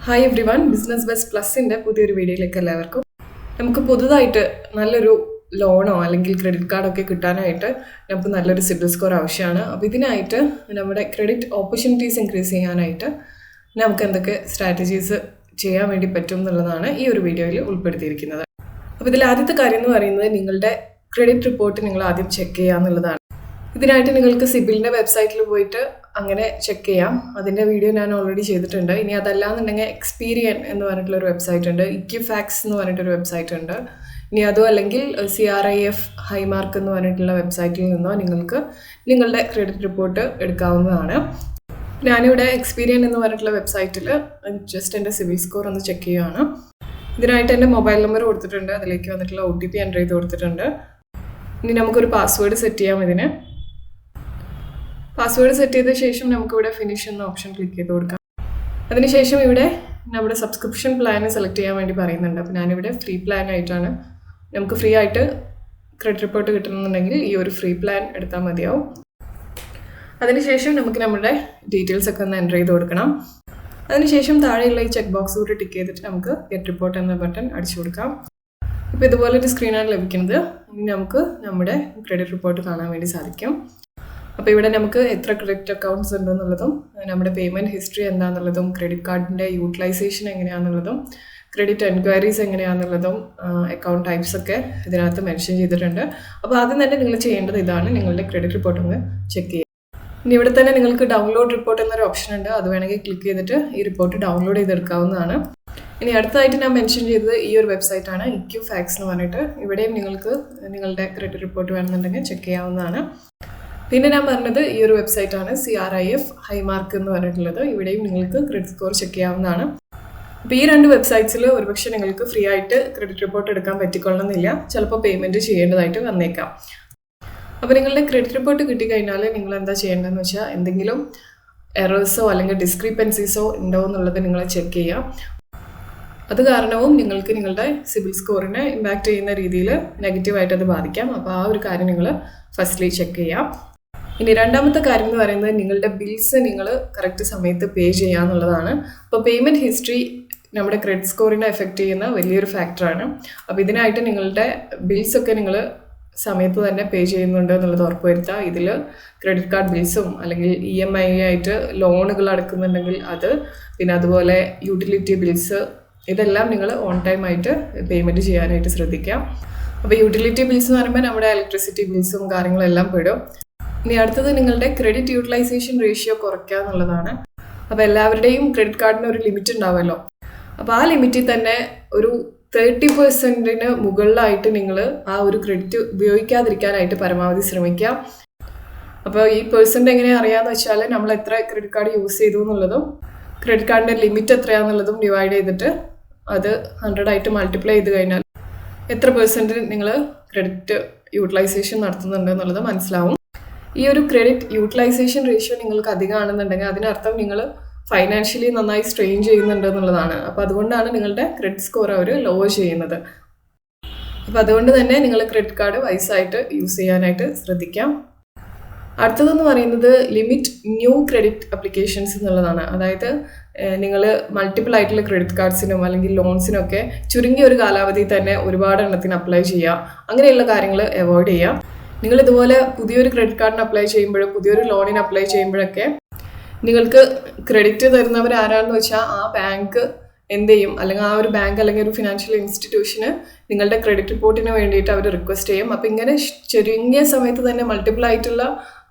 Hi everyone, business best പ്ലസിൻ്റെ പുതിയൊരു വീഡിയോയിലേക്ക് എല്ലാവർക്കും. നമുക്ക് പുതുതായിട്ട് നല്ലൊരു ലോണോ അല്ലെങ്കിൽ ക്രെഡിറ്റ് കാർഡൊക്കെ കിട്ടാനായിട്ട് നമുക്ക് നല്ലൊരു സിബിൽ സ്കോർ ആവശ്യമാണ്. അപ്പോൾ ഇതിനായിട്ട് നമ്മുടെ ക്രെഡിറ്റ് ഓപ്പർച്യൂണിറ്റീസ് ഇൻക്രീസ് ചെയ്യാനായിട്ട് നമുക്ക് എന്തൊക്കെ സ്ട്രാറ്റജീസ് ചെയ്യാൻ വേണ്ടി പറ്റും എന്നുള്ളതാണ് ഈ ഒരു വീഡിയോയിൽ ഉൾപ്പെടുത്തിയിരിക്കുന്നത്. അപ്പോൾ ഇതിൽ ആദ്യത്തെ കാര്യം എന്ന് പറയുന്നത് നിങ്ങളുടെ ക്രെഡിറ്റ് റിപ്പോർട്ട് നിങ്ങൾ ആദ്യം ചെക്ക് ചെയ്യുക എന്നുള്ളതാണ്. ഇതിനായിട്ട് നിങ്ങൾക്ക് സിബിലിൻ്റെ വെബ്സൈറ്റിൽ പോയിട്ട് അങ്ങനെ ചെക്ക് ചെയ്യാം. അതിൻ്റെ വീഡിയോ ഞാൻ ഓൾറെഡി ചെയ്തിട്ടുണ്ട്. ഇനി അതല്ലാന്നുണ്ടെങ്കിൽ എക്സ്പീരിയൻ എന്ന് പറഞ്ഞിട്ടുള്ളൊരു വെബ്സൈറ്റ് ഉണ്ട്, ഇക്യുഫാക്സ് എന്ന് പറഞ്ഞിട്ടൊരു വെബ്സൈറ്റ് ഉണ്ട്. ഇനി അതോ അല്ലെങ്കിൽ CRIF ഹൈമാർക്ക് എന്ന് പറഞ്ഞിട്ടുള്ള വെബ്സൈറ്റിൽ നിന്നോ നിങ്ങൾക്ക് നിങ്ങളുടെ ക്രെഡിറ്റ് റിപ്പോർട്ട് എടുക്കാവുന്നതാണ്. ഞാനിവിടെ എക്സ്പീരിയൻ എന്ന് പറഞ്ഞിട്ടുള്ള വെബ്സൈറ്റിൽ ജസ്റ്റ് എൻ്റെ സിബിൽ സ്കോർ ഒന്ന് ചെക്ക് ചെയ്യുകയാണ്. ഇതിനായിട്ട് എൻ്റെ മൊബൈൽ നമ്പർ കൊടുത്തിട്ടുണ്ട്, അതിലേക്ക് വന്നിട്ടുള്ള OTP എൻ്റർ ചെയ്ത് കൊടുത്തിട്ടുണ്ട്. ഇനി നമുക്കൊരു പാസ്വേഡ് സെറ്റ് ചെയ്യാം. ഇതിന് പാസ്വേഡ് സെറ്റ് ചെയ്ത ശേഷം നമുക്കിവിടെ ഫിനിഷ് എന്ന ഓപ്ഷൻ ക്ലിക്ക് ചെയ്ത് കൊടുക്കാം. അതിനുശേഷം ഇവിടെ നമ്മുടെ സബ്സ്ക്രിപ്ഷൻ പ്ലാൻ സെലക്ട് ചെയ്യാൻ വേണ്ടി പറയുന്നുണ്ട്. അപ്പോൾ ഞാനിവിടെ ഫ്രീ പ്ലാൻ ആയിട്ടാണ്. നമുക്ക് ഫ്രീ ആയിട്ട് ക്രെഡിറ്റ് റിപ്പോർട്ട് കിട്ടണമെന്നുണ്ടെങ്കിൽ ഈ ഒരു ഫ്രീ പ്ലാൻ എടുത്താൽ മതിയാവും. അതിനുശേഷം നമുക്ക് നമ്മുടെ ഡീറ്റെയിൽസ് ഒക്കെ ഒന്ന് എൻ്റർ ചെയ്ത് കൊടുക്കണം. അതിനുശേഷം താഴെയുള്ള ഈ ചെക്ക് ബോക്സ് കൂടി ടിക്ക് ചെയ്തിട്ട് നമുക്ക് ഗെറ്റ് റിപ്പോർട്ട് എന്ന ബട്ടൺ അടിച്ചു കൊടുക്കാം. ഇപ്പോൾ ഇതുപോലൊരു സ്ക്രീനാണ് ലഭിക്കുന്നത്. ഇനി നമുക്ക് നമ്മുടെ ക്രെഡിറ്റ് റിപ്പോർട്ട് കാണാൻ വേണ്ടി സാധിക്കും. അപ്പോൾ ഇവിടെ നമുക്ക് എത്ര ക്രെഡിറ്റ് അക്കൗണ്ട്സ് ഉണ്ടെന്നുള്ളതും നമ്മുടെ പേയ്മെൻറ്റ് ഹിസ്റ്ററി എന്താണെന്നുള്ളതും ക്രെഡിറ്റ് കാർഡിൻ്റെ യൂട്ടിലൈസേഷൻ എങ്ങനെയാണെന്നുള്ളതും ക്രെഡിറ്റ് എൻക്വയറീസ് എങ്ങനെയാണെന്നുള്ളതും അക്കൗണ്ട് ടൈപ്സ് ഒക്കെ ഇതിനകത്ത് മെൻഷൻ ചെയ്തിട്ടുണ്ട്. അപ്പോൾ ആദ്യം തന്നെ നിങ്ങൾ ചെയ്യേണ്ടത് ഇതാണ്, നിങ്ങളുടെ ക്രെഡിറ്റ് റിപ്പോർട്ട് ഒന്ന് ചെക്ക് ചെയ്യുക. ഇനി ഇവിടെ തന്നെ നിങ്ങൾക്ക് ഡൗൺലോഡ് റിപ്പോർട്ട് എന്നൊരു ഓപ്ഷൻ ഉണ്ട്, അത് വേണമെങ്കിൽ ക്ലിക്ക് ചെയ്തിട്ട് ഈ റിപ്പോർട്ട് ഡൗൺലോഡ് ചെയ്തെടുക്കാവുന്നതാണ്. ഇനി അടുത്തതായിട്ട് ഞാൻ മെൻഷൻ ചെയ്തത് ഈ ഒരു വെബ്സൈറ്റാണ്, ഇക്യുഫാക്സ് എന്ന് പറഞ്ഞിട്ട്. ഇവിടെയും നിങ്ങൾക്ക് നിങ്ങളുടെ ക്രെഡിറ്റ് റിപ്പോർട്ട് വേണമെന്നുണ്ടെങ്കിൽ ചെക്ക് ചെയ്യാവുന്നതാണ്. പിന്നെ ഞാൻ പറഞ്ഞത് ഈ ഒരു വെബ്സൈറ്റാണ്, CRIF ഹൈമാർക്ക് എന്ന് പറഞ്ഞിട്ടുള്ളത്. ഇവിടെയും നിങ്ങൾക്ക് ക്രെഡിറ്റ് സ്കോർ ചെക്ക് ചെയ്യാവുന്നതാണ്. അപ്പോൾ ഈ രണ്ട് വെബ്സൈറ്റ്സിൽ ഒരുപക്ഷെ നിങ്ങൾക്ക് ഫ്രീ ആയിട്ട് ക്രെഡിറ്റ് റിപ്പോർട്ട് എടുക്കാൻ പറ്റിക്കൊള്ളണമെന്നില്ല, ചിലപ്പോൾ പേയ്മെൻറ്റ് ചെയ്യേണ്ടതായിട്ട് വന്നേക്കാം. അപ്പോൾ നിങ്ങളുടെ ക്രെഡിറ്റ് റിപ്പോർട്ട് കിട്ടിക്കഴിഞ്ഞാൽ നിങ്ങൾ എന്താ ചെയ്യേണ്ടതെന്ന് വെച്ചാൽ എന്തെങ്കിലും എറേഴ്സോ അല്ലെങ്കിൽ ഡിസ്ക്രിപ്പൻസീസോ ഉണ്ടോ എന്നുള്ളത് നിങ്ങൾ ചെക്ക് ചെയ്യാം. അത് കാരണവും നിങ്ങൾക്ക് നിങ്ങളുടെ സിബിൽ സ്കോറിനെ ഇമ്പാക്റ്റ് ചെയ്യുന്ന രീതിയിൽ നെഗറ്റീവായിട്ട് അത് ബാധിക്കാം. അപ്പോൾ ആ ഒരു കാര്യം നിങ്ങൾ ഫസ്റ്റ്ലി ചെക്ക് ചെയ്യാം. ഇനി രണ്ടാമത്തെ കാര്യം എന്ന് പറയുന്നത് നിങ്ങളുടെ ബിൽസ് നിങ്ങൾ കറക്റ്റ് സമയത്ത് പേ ചെയ്യുക എന്നുള്ളതാണ്. അപ്പോൾ പേയ്മെൻറ്റ് ഹിസ്റ്ററി നമ്മുടെ ക്രെഡിറ്റ് സ്കോറിനെ എഫക്റ്റ് ചെയ്യുന്ന വലിയൊരു ഫാക്ടറാണ്. അപ്പോൾ ഇതിനായിട്ട് നിങ്ങളുടെ ബിൽസൊക്കെ നിങ്ങൾ സമയത്ത് തന്നെ പേ ചെയ്യുന്നുണ്ട് എന്നുള്ളത് ഉറപ്പുവരുത്തുക. ഇതിൽ ക്രെഡിറ്റ് കാർഡ് ബിൽസും അല്ലെങ്കിൽ EMI ആയിട്ട് ലോണുകൾ അടക്കുന്നുണ്ടെങ്കിൽ അത്, പിന്നെ അതുപോലെ യൂട്ടിലിറ്റി ബിൽസ്, ഇതെല്ലാം നിങ്ങൾ ഓൺ ടൈം ആയിട്ട് പേയ്മെൻറ്റ് ചെയ്യാനായിട്ട് ശ്രദ്ധിക്കാം. അപ്പോൾ യൂട്ടിലിറ്റി ബിൽസ് എന്ന് പറയുമ്പോൾ നമ്മുടെ ഇലക്ട്രിസിറ്റി ബിൽസും കാര്യങ്ങളെല്ലാം പെടും. ഇനി അടുത്തത് നിങ്ങളുടെ ക്രെഡിറ്റ് യൂട്ടിലൈസേഷൻ റേഷ്യോ കുറയ്ക്കുക എന്നുള്ളതാണ്. അപ്പോൾ എല്ലാവരുടെയും ക്രെഡിറ്റ് കാർഡിന് ഒരു ലിമിറ്റ് ഉണ്ടാവുമല്ലോ. അപ്പോൾ ആ ലിമിറ്റിൽ തന്നെ ഒരു 30% മുകളിലായിട്ട് നിങ്ങൾ ആ ഒരു ക്രെഡിറ്റ് ഉപയോഗിക്കാതിരിക്കാനായിട്ട് പരമാവധി ശ്രമിക്കുക. അപ്പോൾ ഈ പെർസെൻ്റ് എങ്ങനെ അറിയാമെന്ന് വെച്ചാൽ നമ്മൾ എത്ര ക്രെഡിറ്റ് കാർഡ് യൂസ് ചെയ്തു എന്നുള്ളതും ക്രെഡിറ്റ് കാർഡിൻ്റെ ലിമിറ്റ് എത്രയാണെന്നുള്ളതും ഡിവൈഡ് ചെയ്തിട്ട് അത് 100 മൾട്ടിപ്ലൈ ചെയ്ത് കഴിഞ്ഞാൽ എത്ര % നിങ്ങൾ ക്രെഡിറ്റ് യൂട്ടിലൈസേഷൻ നടത്തുന്നുണ്ട് എന്നുള്ളത് മനസ്സിലാവും. ഈ ഒരു ക്രെഡിറ്റ് യൂട്ടിലൈസേഷൻ റേഷ്യോ നിങ്ങൾക്ക് അധികമാണെന്നുണ്ടെങ്കിൽ അതിനർത്ഥം നിങ്ങൾ ഫൈനാൻഷ്യലി നന്നായി സ്ട്രെയിൻ ചെയ്യുന്നുണ്ട് എന്നുള്ളതാണ്. അപ്പോൾ അതുകൊണ്ടാണ് നിങ്ങളുടെ ക്രെഡിറ്റ് സ്കോർ അവർ ലോവർ ചെയ്യുന്നത്. അപ്പോൾ അതുകൊണ്ട് തന്നെ നിങ്ങൾ ക്രെഡിറ്റ് കാർഡ് വൈസായിട്ട് യൂസ് ചെയ്യാനായിട്ട് ശ്രദ്ധിക്കാം. അടുത്തതെന്ന് പറയുന്നത് ലിമിറ്റ് ന്യൂ ക്രെഡിറ്റ് അപ്ലിക്കേഷൻസ് എന്നുള്ളതാണ്. അതായത് നിങ്ങൾ മൾട്ടിപ്പിൾ ആയിട്ടുള്ള ക്രെഡിറ്റ് കാർഡ്സിനും അല്ലെങ്കിൽ ലോൺസിനൊക്കെ ചുരുങ്ങിയ ഒരു കാലാവധി തന്നെ ഒരുപാട് എണ്ണത്തിന് അപ്ലൈ ചെയ്യുക, അങ്ങനെയുള്ള കാര്യങ്ങൾ അവോയ്ഡ് ചെയ്യുക. നിങ്ങൾ ഇതുപോലെ പുതിയൊരു ക്രെഡിറ്റ് കാർഡിന് അപ്ലൈ ചെയ്യുമ്പോഴും പുതിയൊരു ലോണിന് അപ്ലൈ ചെയ്യുമ്പോഴൊക്കെ നിങ്ങൾക്ക് ക്രെഡിറ്റ് തരുന്നവർ ആരാണെന്ന് വെച്ചാൽ ആ ബാങ്ക് എന്ത് ചെയ്യും, അല്ലെങ്കിൽ ആ ഒരു ബാങ്ക് അല്ലെങ്കിൽ ഒരു ഫിനാൻഷ്യൽ ഇൻസ്റ്റിറ്റ്യൂഷന് നിങ്ങളുടെ ക്രെഡിറ്റ് റിപ്പോർട്ടിന് വേണ്ടിയിട്ട് അവർ റിക്വസ്റ്റ് ചെയ്യും. അപ്പോൾ ഇങ്ങനെ ചുരുങ്ങിയ സമയത്ത് തന്നെ മൾട്ടിപ്പിൾ ആയിട്ടുള്ള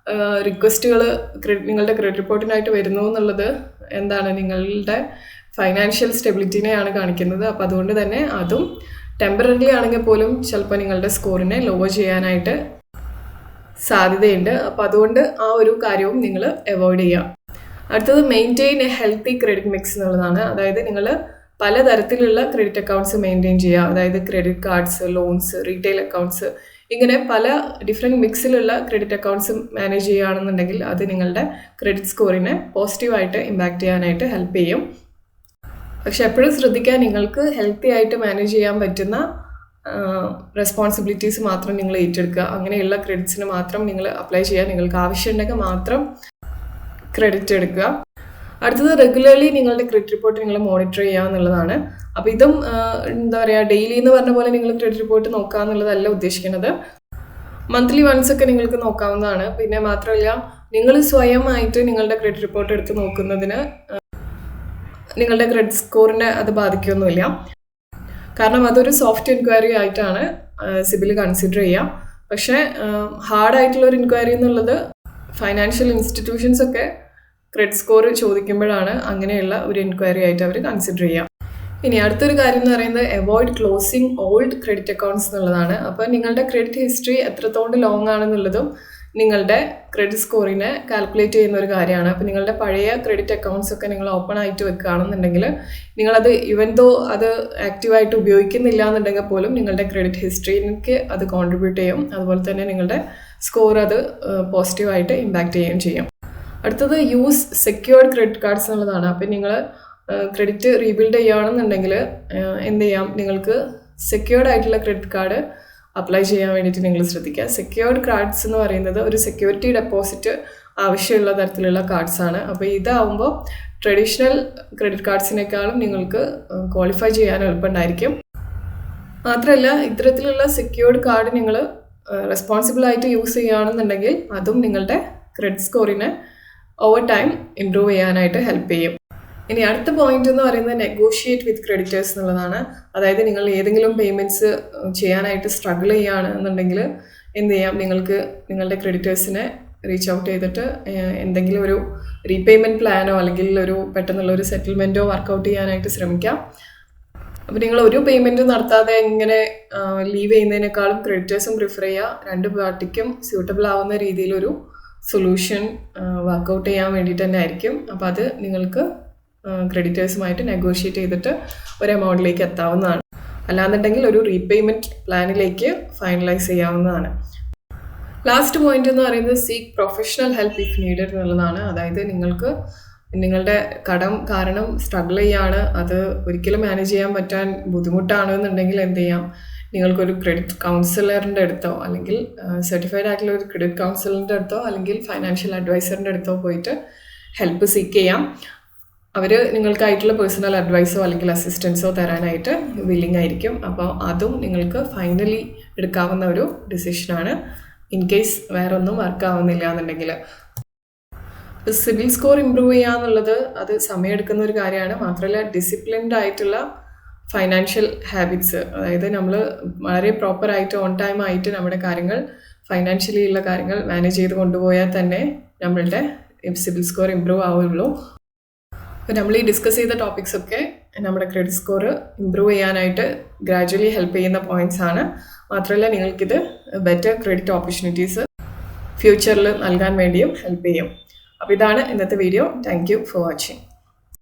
റിക്വസ്റ്റുകൾ നിങ്ങളുടെ ക്രെഡിറ്റ് റിപ്പോർട്ടിനായിട്ട് വരുന്നു എന്നുള്ളത് എന്താണ്, നിങ്ങളുടെ ഫൈനാൻഷ്യൽ സ്റ്റെബിലിറ്റിനെയാണ് കാണിക്കുന്നത്. അപ്പോൾ അതുകൊണ്ട് തന്നെ അതും ടെമ്പററി ആണെങ്കിൽ പോലും ചിലപ്പോൾ നിങ്ങളുടെ സ്കോറിനെ ലോവർ ചെയ്യാനായിട്ട് സാധ്യതയുണ്ട്. അപ്പോൾ അതുകൊണ്ട് ആ ഒരു കാര്യവും നിങ്ങൾ അവോയ്ഡ് ചെയ്യുക. അടുത്തത് maintain A healthy credit mix എന്നുള്ളതാണ്. അതായത് നിങ്ങൾ പലതരത്തിലുള്ള ക്രെഡിറ്റ് അക്കൗണ്ട്സ് മെയിൻറ്റെയിൻ ചെയ്യുക. അതായത് credit cards, loans, retail accounts, ഇങ്ങനെ പല ഡിഫറെൻറ്റ് മിക്സിലുള്ള ക്രെഡിറ്റ് അക്കൗണ്ട്സ് മാനേജ് ചെയ്യുകയാണെന്നുണ്ടെങ്കിൽ അത് നിങ്ങളുടെ ക്രെഡിറ്റ് സ്കോറിനെ പോസിറ്റീവായിട്ട് ഇമ്പാക്റ്റ് ചെയ്യാനായിട്ട് ഹെൽപ്പ് ചെയ്യും. പക്ഷെ എപ്പോഴും ശ്രദ്ധിക്കുക, നിങ്ങൾക്ക് ഹെൽത്തി ആയിട്ട് മാനേജ് ചെയ്യാൻ പറ്റുന്ന റെസ്പോൺസിബിലിറ്റീസ് മാത്രം നിങ്ങൾ ഏറ്റെടുക്കുക. അങ്ങനെയുള്ള ക്രെഡിറ്റ്സിന് മാത്രം നിങ്ങൾ അപ്ലൈ ചെയ്യുക. നിങ്ങൾക്ക് ആവശ്യമുണ്ടെങ്കിൽ മാത്രം ക്രെഡിറ്റ് എടുക്കുക. അടുത്തത് റെഗുലർലി നിങ്ങളുടെ ക്രെഡിറ്റ് റിപ്പോർട്ട് നിങ്ങൾ മോണിറ്റർ ചെയ്യുക എന്നുള്ളതാണ്. അപ്പോൾ ഇതും എന്താ പറയുക, ഡെയിലി എന്ന് പറഞ്ഞ പോലെ നിങ്ങൾ ക്രെഡിറ്റ് റിപ്പോർട്ട് നോക്കുക എന്നുള്ളതല്ല ഉദ്ദേശിക്കുന്നത്. മന്ത്ലി വൺസ് ഒക്കെ നിങ്ങൾക്ക് നോക്കാവുന്നതാണ്. പിന്നെ മാത്രമല്ല, നിങ്ങൾ സ്വയമായിട്ട് നിങ്ങളുടെ ക്രെഡിറ്റ് റിപ്പോർട്ട് എടുത്ത് നോക്കുന്നതിന് നിങ്ങളുടെ ക്രെഡിറ്റ് സ്കോറിനെ അത് ബാധിക്കുകയൊന്നുമില്ല. കാരണം അതൊരു സോഫ്റ്റ് എൻക്വയറി ആയിട്ടാണ് സിബിൽ കൺസിഡർ ചെയ്യുക. പക്ഷേ ഹാർഡായിട്ടുള്ള ഒരു എൻക്വയറി എന്നുള്ളത് ഫൈനാൻഷ്യൽ ഇൻസ്റ്റിറ്റ്യൂഷൻസ് ഒക്കെ ക്രെഡിറ്റ് സ്കോർ ചോദിക്കുമ്പോഴാണ് അങ്ങനെയുള്ള ഒരു എൻക്വയറി ആയിട്ട് അവർ കൺസിഡർ ചെയ്യുക. ഇനി അടുത്തൊരു കാര്യം എന്ന് പറയുന്നത് avoid closing old credit accounts എന്നുള്ളതാണ്. അപ്പോൾ നിങ്ങളുടെ ക്രെഡിറ്റ് ഹിസ്റ്ററി എത്രത്തോളം ലോങ് ആണെന്നുള്ളതും നിങ്ങളുടെ ക്രെഡിറ്റ് സ്കോറിനെ കാൽക്കുലേറ്റ് ചെയ്യുന്ന ഒരു കാര്യമാണ്. അപ്പോൾ നിങ്ങളുടെ പഴയ ക്രെഡിറ്റ് അക്കൗണ്ട്സ് ഒക്കെ നിങ്ങൾ ഓപ്പൺ ആയിട്ട് വെക്കുകയാണെന്നുണ്ടെങ്കിൽ നിങ്ങളത് ഇവൻ ദോ അത് ആക്റ്റീവായിട്ട് ഉപയോഗിക്കുന്നില്ല എന്നുണ്ടെങ്കിൽ പോലും നിങ്ങളുടെ ക്രെഡിറ്റ് ഹിസ്റ്ററിക്ക് അത് കോൺട്രിബ്യൂട്ട് ചെയ്യും. അതുപോലെ തന്നെ നിങ്ങളുടെ സ്കോർ അത് പോസിറ്റീവായിട്ട് ഇമ്പാക്റ്റ് ചെയ്യുകയും ചെയ്യും. അടുത്തത് യൂസ് സെക്യൂർഡ് ക്രെഡിറ്റ് കാർഡ്സ് എന്നുള്ളതാണ്. അപ്പോൾ നിങ്ങൾ ക്രെഡിറ്റ് റീബിൽഡ് ചെയ്യുകയാണെന്നുണ്ടെങ്കിൽ എന്ത് ചെയ്യാം, നിങ്ങൾക്ക് സെക്യൂർഡ് ആയിട്ടുള്ള ക്രെഡിറ്റ് കാർഡ് അപ്ലൈ ചെയ്യാൻ വേണ്ടിയിട്ട് നിങ്ങൾ ശ്രദ്ധിക്കുക. സെക്യൂർഡ് കാർഡ്സ് എന്ന് പറയുന്നത് ഒരു സെക്യൂരിറ്റി ഡെപ്പോസിറ്റ് ആവശ്യമുള്ള തരത്തിലുള്ള കാർഡ്സാണ്. അപ്പോൾ ഇതാവുമ്പോൾ ട്രഡീഷണൽ ക്രെഡിറ്റ് കാർഡ്സിനേക്കാളും നിങ്ങൾക്ക് ക്വാളിഫൈ ചെയ്യാൻ എളുപ്പമുണ്ടായിരിക്കും. മാത്രമല്ല, ഇത്തരത്തിലുള്ള സെക്യൂർഡ് കാർഡ് നിങ്ങൾ റെസ്പോൺസിബിളായിട്ട് യൂസ് ചെയ്യുകയാണെന്നുണ്ടെങ്കിൽ അതും നിങ്ങളുടെ ക്രെഡിറ്റ് സ്കോറിനെ ഓവർ ടൈം ഇംപ്രൂവ് ചെയ്യാനായിട്ട് ഹെൽപ്പ് ചെയ്യും. ഇനി അടുത്ത പോയിന്റ് എന്ന് പറയുന്നത് നെഗോഷിയേറ്റ് വിത്ത് ക്രെഡിറ്റേഴ്സ് എന്നുള്ളതാണ്. അതായത് നിങ്ങൾ ഏതെങ്കിലും പേയ്മെൻറ്റ്സ് ചെയ്യാനായിട്ട് സ്ട്രഗിൾ ചെയ്യുകയാണെന്നുണ്ടെങ്കിൽ എന്ത് ചെയ്യാം, നിങ്ങൾക്ക് നിങ്ങളുടെ ക്രെഡിറ്റേഴ്സിനെ റീച്ച് ഔട്ട് ചെയ്തിട്ട് എന്തെങ്കിലും ഒരു റീപേയ്മെൻറ്റ് പ്ലാനോ അല്ലെങ്കിൽ ഒരു പെട്ടെന്നുള്ള ഒരു സെറ്റിൽമെൻറ്റോ വർക്കൗട്ട് ചെയ്യാനായിട്ട് ശ്രമിക്കാം. അപ്പോൾ നിങ്ങൾ ഒരു പേയ്മെൻറ്റ് നടത്താതെ ഇങ്ങനെ ലീവ് ചെയ്യുന്നതിനേക്കാളും ക്രെഡിറ്റേഴ്സും പ്രിഫർ ചെയ്യുക. രണ്ട് പാർട്ടിക്കും സ്യൂട്ടബിൾ ആവുന്ന രീതിയിലൊരു സൊല്യൂഷൻ വർക്കൗട്ട് ചെയ്യാൻ വേണ്ടിയിട്ട് തന്നെ ആയിരിക്കും. അപ്പോൾ അത് നിങ്ങൾക്ക് ക്രെഡിറ്റേഴ്സുമായിട്ട് നെഗോഷിയേറ്റ് ചെയ്തിട്ട് ഒരു എമൗണ്ടിലേക്ക് എത്താവുന്നതാണ്. അല്ലാന്നുണ്ടെങ്കിൽ ഒരു റീപേയ്മെൻറ്റ് പ്ലാനിലേക്ക് ഫൈനലൈസ് ചെയ്യാവുന്നതാണ്. ലാസ്റ്റ് പോയിന്റ് എന്ന് പറയുന്നത് seek professional help if needed എന്നുള്ളതാണ്. അതായത് നിങ്ങൾക്ക് നിങ്ങളുടെ കടം കാരണം സ്ട്രഗിൾ ചെയ്യാണ്, അത് ഒരിക്കലും മാനേജ് ചെയ്യാൻ പറ്റാൻ ബുദ്ധിമുട്ടാണ് എന്നുണ്ടെങ്കിൽ എന്ത് ചെയ്യാം, നിങ്ങൾക്കൊരു ക്രെഡിറ്റ് കൗൺസിലറിൻ്റെ അടുത്തോ അല്ലെങ്കിൽ സർട്ടിഫൈഡ് ആയിട്ടുള്ള ഒരു ക്രെഡിറ്റ് കൗൺസിലറിൻ്റെ അടുത്തോ അല്ലെങ്കിൽ ഫൈനാൻഷ്യൽ അഡ്വൈസറിൻ്റെ അടുത്തോ പോയിട്ട് ഹെൽപ്പ് സീക്ക് ചെയ്യാം. അവർ നിങ്ങൾക്കായിട്ടുള്ള പേഴ്സണൽ അഡ്വൈസോ അല്ലെങ്കിൽ അസിസ്റ്റൻസോ തരാനായിട്ട് വില്ലിംഗ് ആയിരിക്കും. അപ്പോൾ അതും നിങ്ങൾക്ക് ഫൈനലി എടുക്കാവുന്ന ഒരു ഡിസിഷനാണ് ഇൻ കേസ് വേറെ ഒന്നും വർക്ക് ആവുന്നില്ല എന്നുണ്ടെങ്കിൽ. സിബിൽ സ്കോർ ഇമ്പ്രൂവ് ചെയ്യുക എന്നുള്ളത് അത് സമയമെടുക്കുന്ന ഒരു കാര്യമാണ്. മാത്രമല്ല, ഡിസിപ്ലിൻഡ് ആയിട്ടുള്ള ഫൈനാൻഷ്യൽ ഹാബിറ്റ്സ്, അതായത് നമ്മൾ വളരെ പ്രോപ്പറായിട്ട് ഓൺ ടൈം ആയിട്ട് നമ്മുടെ കാര്യങ്ങൾ ഫൈനാൻഷ്യലി ഉള്ള കാര്യങ്ങൾ മാനേജ് ചെയ്ത് കൊണ്ടുപോയാൽ തന്നെ നമ്മളുടെ സിബിൽ സ്കോർ ഇമ്പ്രൂവ് ആവുള്ളൂ. അപ്പോൾ നമ്മൾ ഈ ഡിസ്കസ് ചെയ്ത ടോപ്പിക്സ് ഒക്കെ നമ്മുടെ ക്രെഡിറ്റ് സ്കോർ ഇമ്പ്രൂവ് ചെയ്യാനായിട്ട് ഗ്രാജുവലി ഹെൽപ്പ് ചെയ്യുന്ന പോയിന്റ്സ് ആണ്. മാത്രമല്ല, നിങ്ങൾക്കിത് ബെറ്റർ ക്രെഡിറ്റ് ഓപ്പർച്യൂണിറ്റീസ് ഫ്യൂച്ചറിൽ നൽകാൻ വേണ്ടിയും ഹെൽപ്പ് ചെയ്യും. അപ്പോൾ ഇതാണ് ഇന്നത്തെ video. Thank you for watching.